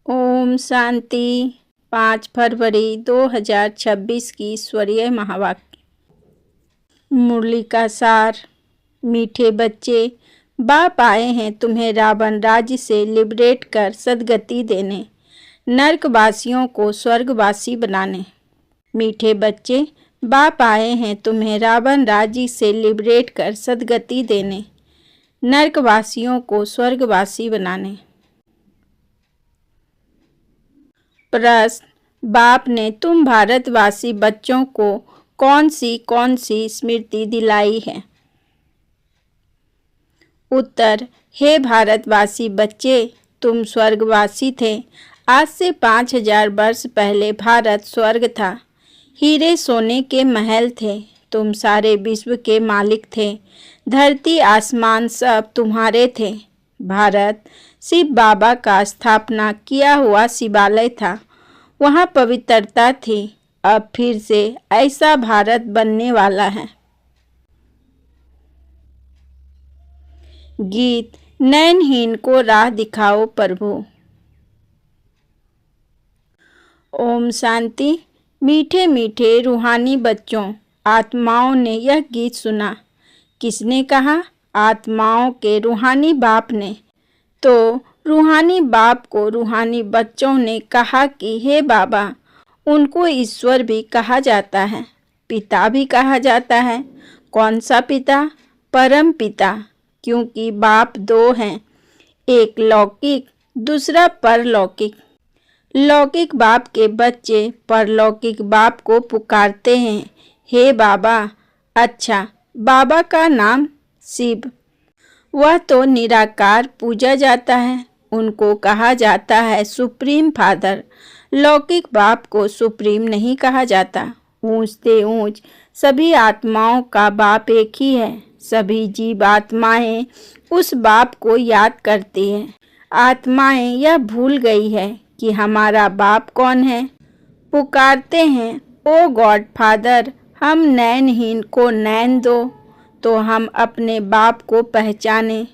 ओम शांति। 5 फरवरी 2026 की ईश्वरीय महावाक्य। मुरली का सार। मीठे बच्चे, बाप आए हैं तुम्हें रावण राज्य से लिबरेट कर सद्गति देने, नरकवासियों को स्वर्गवासी बनाने। मीठे बच्चे, बाप आए हैं तुम्हें रावण राज्य से लिबरेट कर सद्गति देने, नरकवासियों को स्वर्गवासी बनाने। प्रश्न, बाप ने तुम भारतवासी बच्चों को कौन सी स्मृति दिलाई है? उत्तर, हे भारतवासी बच्चे, तुम स्वर्गवासी थे। आज से 5000 वर्ष पहले भारत स्वर्ग था। हीरे सोने के महल थे। तुम सारे विश्व के मालिक थे। धरती आसमान सब तुम्हारे थे। भारत शिव बाबा का स्थापना किया हुआ शिवालय था। वहाँ पवित्रता थी। अब फिर से ऐसा भारत बनने वाला है। गीत, नैनहीन को राह दिखाओ प्रभु। ओम शांति। मीठे मीठे रूहानी बच्चों, आत्माओं ने यह गीत सुना। किसने कहा? आत्माओं के रूहानी बाप ने। तो रूहानी बाप को रूहानी बच्चों ने कहा कि हे बाबा, उनको ईश्वर भी कहा जाता है, पिता भी कहा जाता है। कौन सा पिता? परम पिता। क्योंकि बाप 2 हैं, एक लौकिक, दूसरा परलौकिक। लौकिक बाप के बच्चे परलौकिक बाप को पुकारते हैं, हे बाबा। अच्छा, बाबा का नाम शिव, वह तो निराकार पूजा जाता है। उनको कहा जाता है सुप्रीम फादर। लौकिक बाप को सुप्रीम नहीं कहा जाता। ऊंच से ऊंच सभी आत्माओं का बाप एक ही है। सभी जीव आत्माएं उस बाप को याद करती हैं। आत्माएं यह भूल गई है कि हमारा बाप कौन है। पुकारते हैं, ओ गॉड फादर, हम नैनहीन को नैन दो तो हम अपने बाप को पहचाने।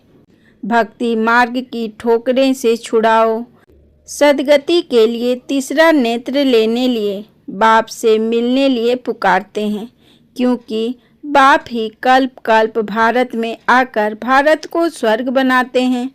भक्ति मार्ग की ठोकरें से छुड़ाओ। सद्गति के लिए तीसरा नेत्र लेने लिए, बाप से मिलने लिए पुकारते हैं। क्योंकि बाप ही कल्प कल्प भारत में आकर भारत को स्वर्ग बनाते हैं।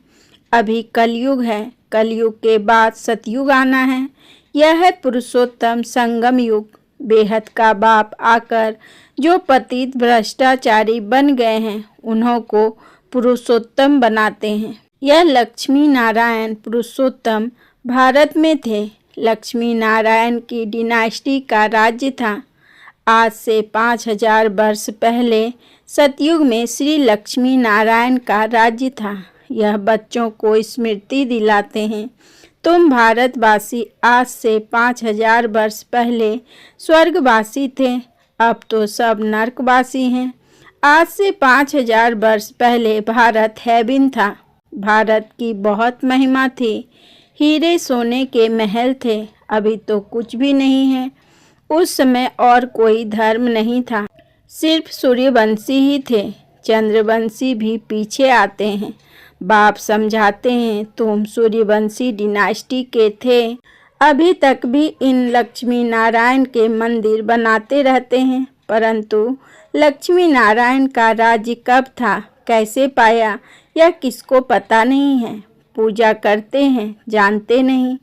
अभी कलयुग है। कलयुग के बाद सतयुग आना है। यह है पुरुषोत्तम संगम युग। बेहद का बाप आकर जो पतित भ्रष्टाचारी बन गए हैं, उन्हों को पुरुषोत्तम बनाते हैं। यह लक्ष्मी नारायण पुरुषोत्तम भारत में थे। लक्ष्मी नारायण की डिनास्टी का राज्य था। आज से 5000 वर्ष पहले सतयुग में श्री लक्ष्मी नारायण का राज्य था। यह बच्चों को स्मृति दिलाते हैं, तुम भारतवासी आज से 5000 वर्ष पहले स्वर्गवासी थे। अब तो सब नरकवासी हैं। आज से 5000 वर्ष पहले भारत हेवन था। भारत की बहुत महिमा थी। हीरे सोने के महल थे। अभी तो कुछ भी नहीं है। उस समय और कोई धर्म नहीं था, सिर्फ सूर्यवंशी ही थे। चंद्रवंशी भी पीछे आते हैं। बाप समझाते हैं, तुम सूर्यवंशी डिनास्टी के थे। अभी तक भी इन लक्ष्मी नारायण के मंदिर बनाते रहते हैं, परंतु लक्ष्मी नारायण का राज्य कब था, कैसे पाया, यह किसको पता नहीं है। पूजा करते हैं, जानते नहीं।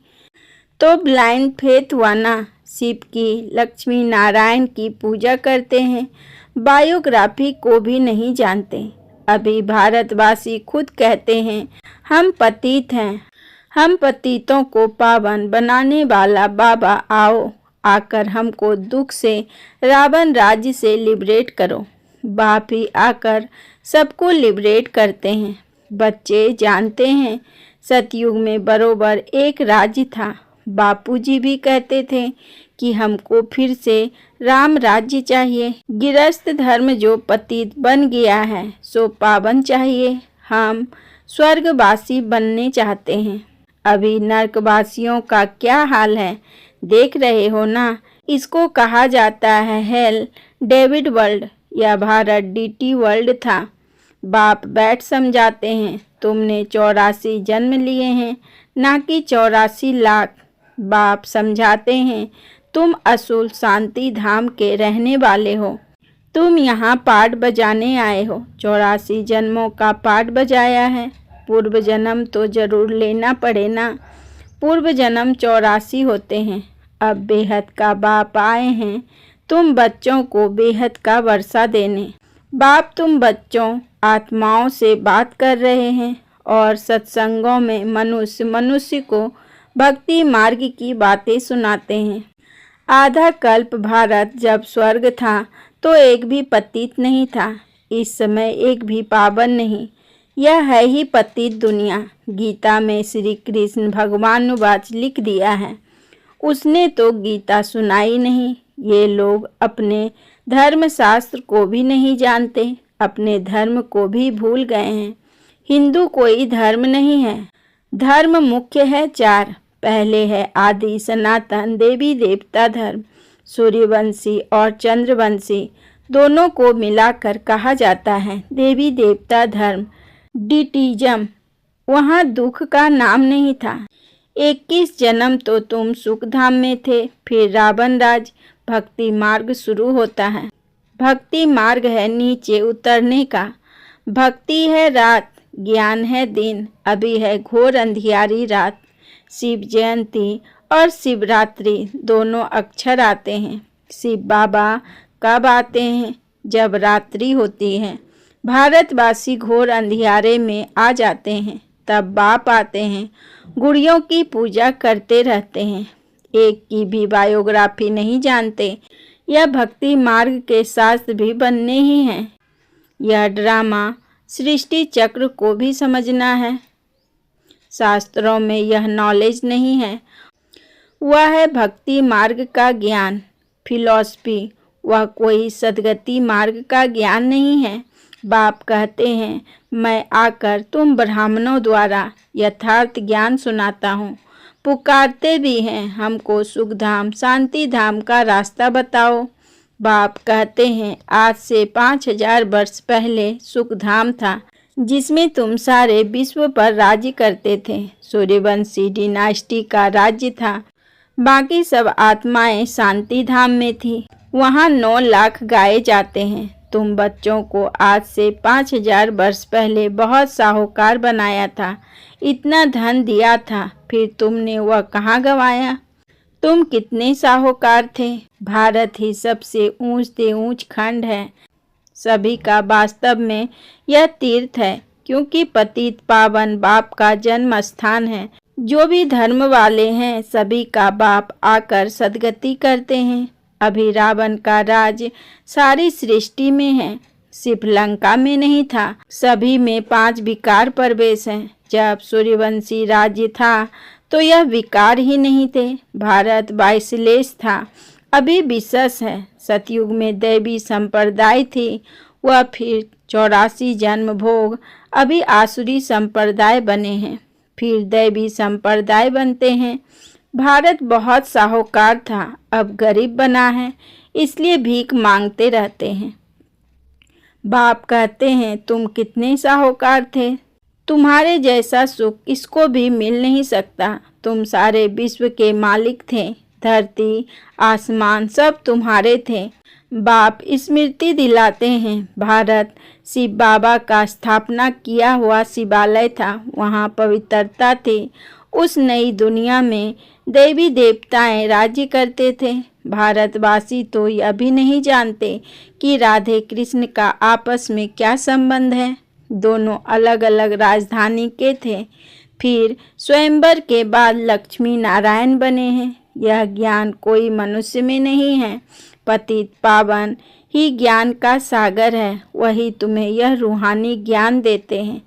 तो ब्लाइंड फेथ हुआ ना। शिव की, लक्ष्मी नारायण की पूजा करते हैं, बायोग्राफी को भी नहीं जानते। अभी भारतवासी खुद कहते हैं, हम पतित हैं। हम पतितों को पावन बनाने वाला बाबा आओ, आकर हमको दुख से रावण राज्य से लिबरेट करो। बाप ही आकर सबको लिबरेट करते हैं। बच्चे जानते हैं, सतयुग में बरोबर एक राज्य था। बापूजी भी कहते थे कि हमको फिर से राम राज्य चाहिए। गृहस्थ धर्म जो पतित बन गया है, सो पावन चाहिए। हम स्वर्गवासी बनने चाहते हैं। अभी नरकवासियों का क्या हाल है, देख रहे हो ना। इसको कहा जाता है हेल डेविड वर्ल्ड। यह भारत डीटी वर्ल्ड था। बाप बैठ समझाते हैं, तुमने 84 जन्म लिए हैं, ना कि 84 लाख। बाप समझाते हैं, तुम असूल शांति धाम के रहने वाले हो। तुम यहाँ पाठ बजाने आए हो। 84 जन्मों का पाठ बजाया है। पूर्व जन्म तो जरूर लेना पड़े ना। पूर्व जन्म 84 होते हैं। अब बेहद का बाप आए हैं तुम बच्चों को बेहद का वर्षा देने। बाप तुम बच्चों आत्माओं से बात कर रहे हैं और सत्संगों में मनुष्य को भक्ति मार्ग की बातें सुनाते हैं। आधा कल्प भारत जब स्वर्ग था तो एक भी पतित नहीं था। इस समय एक भी पावन नहीं। यह है ही पतित दुनिया। गीता में श्री कृष्ण भगवानुवाच लिख दिया है। उसने तो गीता सुनाई नहीं। ये लोग अपने धर्म शास्त्र को भी नहीं जानते, अपने धर्म को भी भूल गए हैं। हिंदू कोई धर्म नहीं है। धर्म मुख्य है 4। पहले है आदि सनातन देवी देवता धर्म। सूर्यवंशी और चंद्रवंशी दोनों को मिलाकर कहा जाता है देवी देवता धर्म। डिटिज्म, वहाँ दुख का नाम नहीं था। 21 जन्म तो तुम सुखधाम में थे। फिर रावण राज। भक्ति मार्ग शुरू होता है। भक्ति मार्ग है नीचे उतरने का। भक्ति है रात, ज्ञान है दिन। अभी है घोर अंधियारी रात। शिव जयंती और शिवरात्रि दोनों अक्षर आते हैं। शिव बाबा कब आते हैं? जब रात्रि होती है। भारतवासी घोर अंधियारे में आ जाते हैं, तब बाप आते हैं। गुड़ियों की पूजा करते रहते हैं। एक की भी बायोग्राफी नहीं जानते। यह भक्ति मार्ग के शास्त्र भी बनने ही हैं। यह ड्रामा सृष्टि चक्र को भी समझना है। शास्त्रों में यह नॉलेज नहीं है। वह है भक्ति मार्ग का ज्ञान, फिलॉसफी। वह कोई सद्गति मार्ग का ज्ञान नहीं है। बाप कहते हैं, मैं आकर तुम ब्राह्मणों द्वारा यथार्थ ज्ञान सुनाता हूँ। पुकारते भी हैं, हमको सुखधाम शांति धाम का रास्ता बताओ। बाप कहते हैं, आज से 5000 वर्ष पहले सुखधाम था, जिसमें तुम सारे विश्व पर राज्य करते थे। सूर्यवंशी डिनास्टी का राज्य था। बाकी सब आत्माएं शांति धाम में थी। वहाँ 9 लाख गाए जाते हैं। तुम बच्चों को आज से 5000 वर्ष पहले बहुत साहूकार बनाया था। इतना धन दिया था, फिर तुमने वह कहाँ गंवाया? तुम कितने साहूकार थे? भारत ही सबसे ऊंच से ऊंच खंड है। सभी का वास्तव में यह तीर्थ है, क्योंकि पतित पावन बाप का जन्म स्थान है। जो भी धर्म वाले हैं, सभी का बाप आकर सद्गति करते हैं। अभी रावण का राज सारी सृष्टि में है, सिर्फ लंका में नहीं था। सभी में 5 विकार प्रवेश हैं। जब सूर्यवंशी राज्य था तो यह विकार ही नहीं थे। भारत वायसलेश था, अभी विशेष है। सतयुग में दैवी संप्रदाय थी, वह फिर 84 जन्म भोग। अभी आसुरी संप्रदाय बने हैं, फिर दैवी संप्रदाय बनते हैं। भारत बहुत साहूकार था, अब गरीब बना है, इसलिए भीख मांगते रहते हैं। बाप कहते हैं, तुम कितने साहूकार थे। तुम्हारे जैसा सुख किसको भी मिल नहीं सकता। तुम सारे विश्व के मालिक थे। धरती आसमान सब तुम्हारे थे। बाप स्मृति दिलाते हैं, भारत शिव बाबा का स्थापना किया हुआ शिवालय था। वहाँ पवित्रता थी। उस नई दुनिया में देवी देवताएं राज्य करते थे। भारतवासी तो यह भी नहीं जानते कि राधे कृष्ण का आपस में क्या संबंध है। दोनों अलग अलग राजधानी के थे। फिर स्वयंवर के बाद लक्ष्मी नारायण बने हैं। यह ज्ञान कोई मनुष्य में नहीं है। पतित पावन ही ज्ञान का सागर है। वही तुम्हें यह रूहानी ज्ञान देते हैं।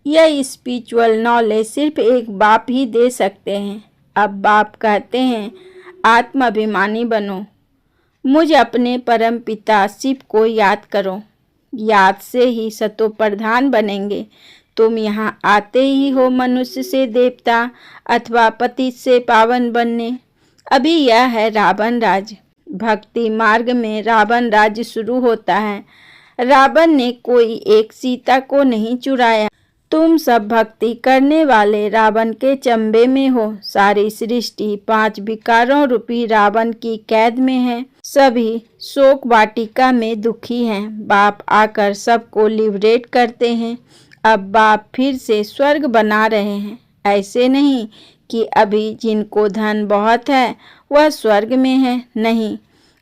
यह स्पिरिचुअल नॉलेज सिर्फ एक बाप ही दे सकते हैं। अब बाप कहते हैं, आत्माभिमानी बनो। मुझ अपने परम पिता शिव को याद करो। याद से ही सतो प्रधान बनेंगे। तुम यहाँ आते ही हो मनुष्य से देवता अथवा पतित से पावन बनने। अभी यह है रावण राज। भक्ति मार्ग में रावण राज्य शुरू होता है। रावण ने कोई एक सीता को नहीं चुराया। तुम सब भक्ति करने वाले रावण के चंबे में हो। सारी सृष्टि 5 विकारों रूपी रावण की कैद में है। सभी शोक वाटिका में दुखी हैं। बाप आकर सबको लिबरेट करते हैं। अब बाप फिर से स्वर्ग बना रहे हैं। ऐसे नहीं कि अभी जिनको धन बहुत है वह स्वर्ग में है, नहीं,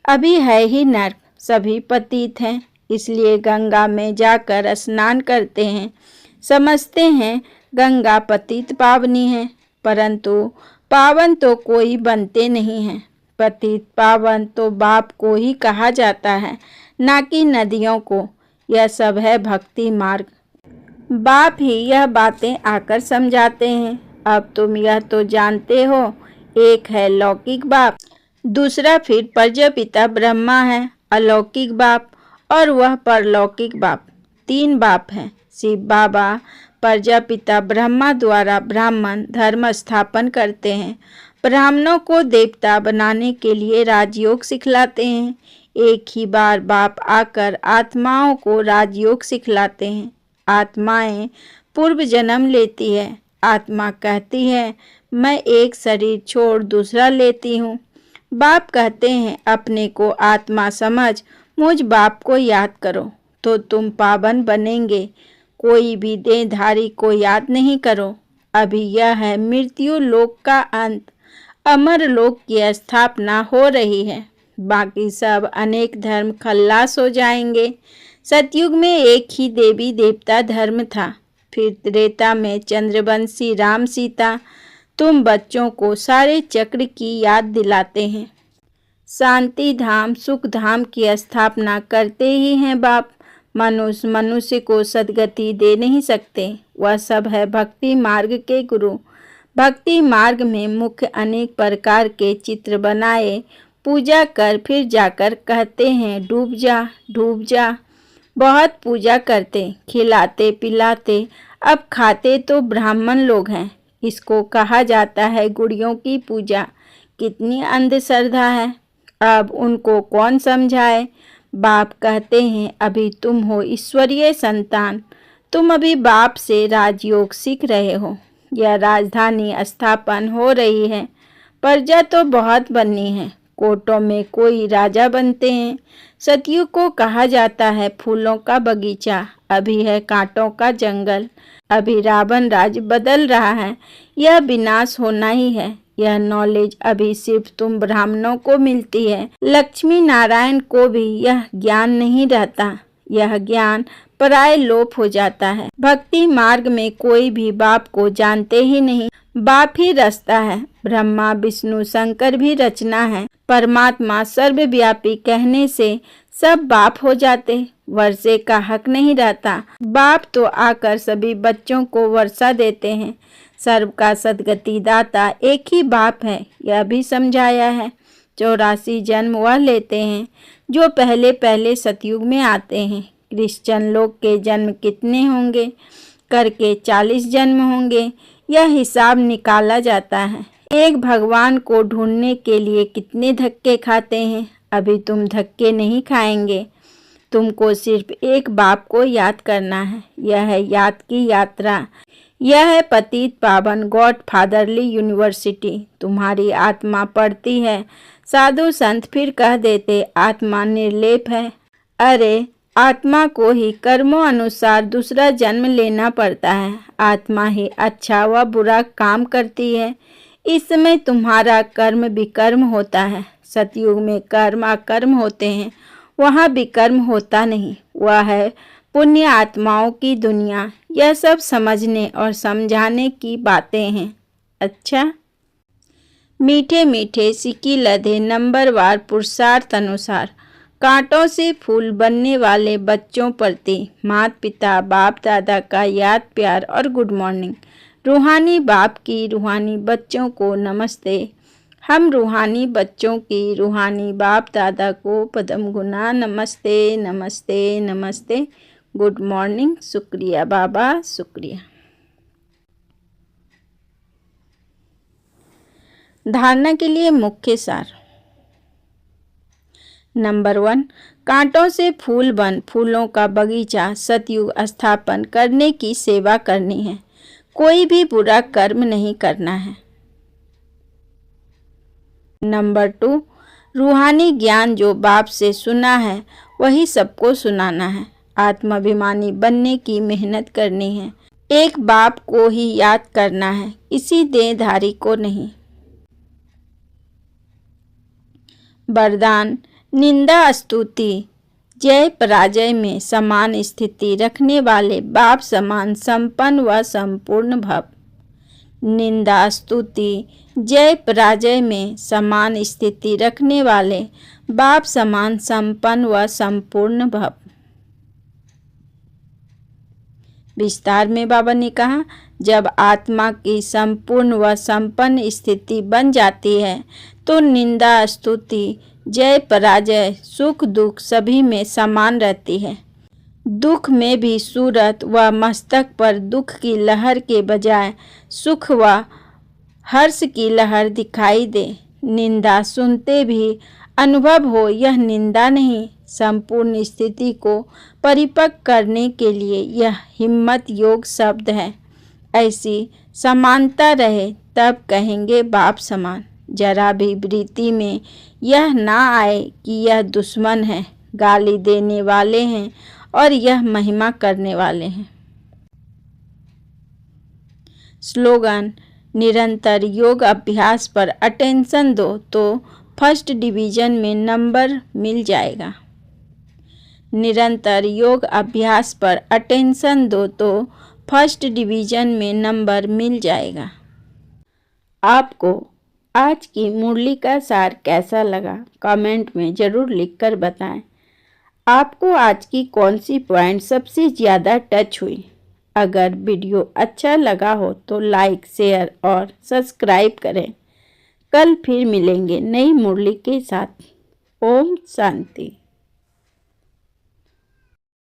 अभी है ही नर्क। सभी पतित हैं, इसलिए गंगा में जाकर स्नान करते हैं। समझते हैं गंगा पतित पावनी है, परंतु पावन तो कोई बनते नहीं हैं। पतित पावन तो बाप को ही कहा जाता है, ना कि नदियों को। यह सब है भक्ति मार्ग। बाप ही यह बातें आकर समझाते हैं। अब तुम यह तो जानते हो, एक है लौकिक बाप, दूसरा फिर प्रजापिता ब्रह्मा है, अलौकिक बाप, और वह परलौकिक बाप। 3 बाप हैं। शिव बाबा प्रजापिता ब्रह्मा द्वारा ब्राह्मण धर्म स्थापन करते हैं। ब्राह्मणों को देवता बनाने के लिए राजयोग सिखलाते हैं। एक ही बार बाप आकर आत्माओं को राजयोग सिखलाते हैं। आत्माएं पूर्व जन्म लेती है। आत्मा कहती है मैं एक शरीर छोड़ दूसरा लेती हूँ। बाप कहते हैं अपने को आत्मा समझ मुझ बाप को याद करो तो तुम पावन बनेंगे। कोई भी देहधारी को याद नहीं करो। अभी यह है मृत्यु लोक का अंत। अमर लोक की स्थापना हो रही है। बाकी सब अनेक धर्म खल्लास हो जाएंगे। सतयुग में एक ही देवी देवता धर्म था। फिर त्रेता में चंद्रवंशी राम सीता। तुम बच्चों को सारे चक्र की याद दिलाते हैं। शांति धाम सुख धाम की स्थापना करते ही हैं बाप। मनुष्य को सद्गति दे नहीं सकते। वह सब है भक्ति मार्ग के गुरु। भक्ति मार्ग में मुख्य अनेक प्रकार के चित्र बनाए पूजा कर फिर जाकर कहते हैं डूब जा डूब जा। बहुत पूजा करते, खिलाते पिलाते, अब खाते तो ब्राह्मण लोग हैं। इसको कहा जाता है गुड़ियों की पूजा। कितनी अंधश्रद्धा है, अब उनको कौन समझाए। बाप कहते हैं अभी तुम हो ईश्वरीय संतान। तुम अभी बाप से राजयोग सीख रहे हो। यह राजधानी स्थापन हो रही है। प्रजा तो बहुत बननी है। कोटों में कोई राजा बनते हैं। सतयुग को कहा जाता है फूलों का बगीचा। अभी है कांटों का जंगल। अभी रावण राज बदल रहा है। यह विनाश होना ही है। यह नॉलेज अभी सिर्फ तुम ब्राह्मणों को मिलती है। लक्ष्मी नारायण को भी यह ज्ञान नहीं रहता। यह ज्ञान पराय लोप हो जाता है। भक्ति मार्ग में कोई भी बाप को जानते ही नहीं। बाप ही रचता है। ब्रह्मा विष्णु शंकर भी रचना है। परमात्मा सर्वव्यापी कहने से सब बाप हो जाते। वर्षे का हक नहीं रहता। बाप तो आकर सभी बच्चों को वर्षा देते हैं। सर्व का सद्गति दाता एक ही बाप है, यह भी समझाया है। 84 जन्म वह लेते हैं जो पहले पहले सतयुग में आते हैं। क्रिश्चियन लोग के जन्म कितने होंगे करके 40 जन्म होंगे। यह हिसाब निकाला जाता है। एक भगवान को ढूंढने के लिए कितने धक्के खाते हैं। अभी तुम धक्के नहीं खाएंगे। तुमको सिर्फ एक बाप को याद करना है। यह है याद की यात्रा। यह है पतित पावन गॉड फादरली यूनिवर्सिटी। तुम्हारी आत्मा पढ़ती है। साधु संत फिर कह देते आत्मा निर्लेप है। अरे आत्मा को ही कर्मों अनुसार दूसरा जन्म लेना पड़ता है। आत्मा ही अच्छा व बुरा काम करती है। इस समय तुम्हारा कर्म विकर्म होता है। सतयुग में कर्म अकर्म होते हैं। वहाँ विकर्म होता नहीं। वह है पुण्य आत्माओं की दुनिया। यह सब समझने और समझाने की बातें हैं। अच्छा, मीठे मीठे सिक्की लदे नंबरवार पुरुषार्थ अनुसार कांटों से फूल बनने वाले बच्चों प्रति माता पिता बाप दादा का याद प्यार और गुड मॉर्निंग। रूहानी बाप की रूहानी बच्चों को नमस्ते। हम रूहानी बच्चों की रूहानी बाप दादा को पदम गुना नमस्ते नमस्ते नमस्ते। Good morning. शुक्रिया बाबा, शुक्रिया। धारणा के लिए मुख्य सार। नंबर 1, कांटों से फूल बन फूलों का बगीचा सतयुग स्थापन करने की सेवा करनी है। कोई भी बुरा कर्म नहीं करना है। नंबर 2, रूहानी ज्ञान जो बाप से सुना है वही सबको सुनाना है। आत्माभिमानी बनने की मेहनत करनी है। एक बाप को ही याद करना है, किसी देहधारी को नहीं। वरदान, निंदा स्तुति जय पराजय में समान स्थिति रखने वाले बाप समान संपन्न व संपूर्ण भव। निंदा स्तुति जय पराजय में समान स्थिति रखने वाले बाप समान संपन्न व संपूर्ण भव। विस्तार में बाबा ने कहा, जब आत्मा की संपूर्ण व संपन्न स्थिति बन जाती है तो निंदा स्तुति जय पराजय सुख दुख सभी में समान रहती है। दुख में भी सूरत व मस्तक पर दुख की लहर के बजाय सुख व हर्ष की लहर दिखाई दे। निंदा सुनते भी अनुभव हो यह निंदा नहीं, संपूर्ण स्थिति को परिपक्व करने के लिए यह हिम्मत योग शब्द है। ऐसी समानता रहे तब कहेंगे बाप समान। जरा भी वृत्ति में यह ना आए कि यह दुश्मन है, गाली देने वाले हैं और यह महिमा करने वाले हैं। स्लोगन, निरंतर योग अभ्यास पर अटेंशन दो तो फर्स्ट डिवीजन में नंबर मिल जाएगा। निरंतर योग अभ्यास पर अटेंशन दो तो फर्स्ट डिवीजन में नंबर मिल जाएगा। आपको आज की मुरली का सार कैसा लगा कमेंट में ज़रूर लिखकर बताएं। आपको आज की कौन सी पॉइंट सबसे ज़्यादा टच हुई? अगर वीडियो अच्छा लगा हो तो लाइक शेयर और सब्सक्राइब करें। कल फिर मिलेंगे नई मुरली के साथ। ओम शांति।